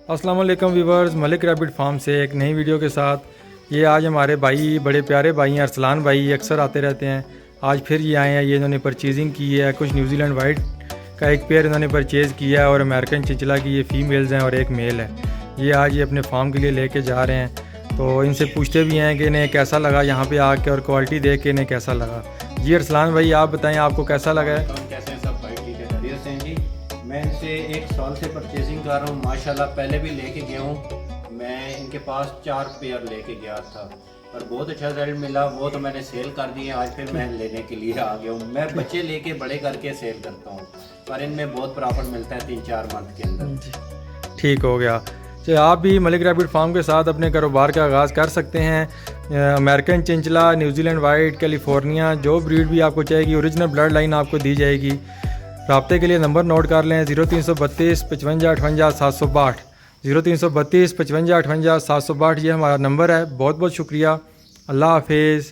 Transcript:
अस्सलाम वालेकुम viewers, Malik rabbit farm से एक नई वीडियो के साथ। ये आज हमारे भाई, बड़े प्यारे भाई हैं, अरसलान भाई, अक्सर आते रहते हैं। आज फिर ये आए हैं। ये इन्होंने परचेजिंग की है। कुछ न्यूजीलैंड वाइट का एक पेयर इन्होंने परचेज़ किया है और अमेरिकन चिंचिला की ये फ़ीमेल्स हैं और एक मेल है। ये आज ये अपने फार्म के लिए लेके जा रहे हैं। तो इनसे पूछते भी हैं कि इन्हें कैसा लगा यहाँ पे आके और क्वालिटी देख के इन्हें कैसा लगा। जी अरसलान भाई, आप बताएं आपको कैसा लगा है? कैसे हैं सब भाई? ठीक है, खैरियत से हैं जी। मैं इनसे 1 साल से परचेजिंग कर रहा हूँ माशाल्लाह। पहले भी लेके गया हूँ। मैं इनके पास 4 पेयर लेके गया था और बहुत अच्छा रिजल्ट मिला। वो तो मैंने सेल कर दिए। आज फिर मैं लेने के लिए आ गया हूँ। मैं बच्चे लेके बड़े करके सेल करता हूँ, पर इनमें बहुत प्रॉफिट मिलता है 3-4 मंथ के अंदर। ठीक हो गया। तो आप भी मलिक रैबिट फार्म के साथ अपने कारोबार का आगाज़ कर सकते हैं। American chinchilla, New Zealand white, California, जो ब्रीड भी आपको चाहिएगी, ओरिजिनल ब्लड लाइन आपको दी जाएगी। राब्ते के लिए नंबर नोट कर लें 0332 55 58 762। 0332 55 58 762 ये हमारा नंबर है। बहुत बहुत शुक्रिया। अल्लाह हाफिज़।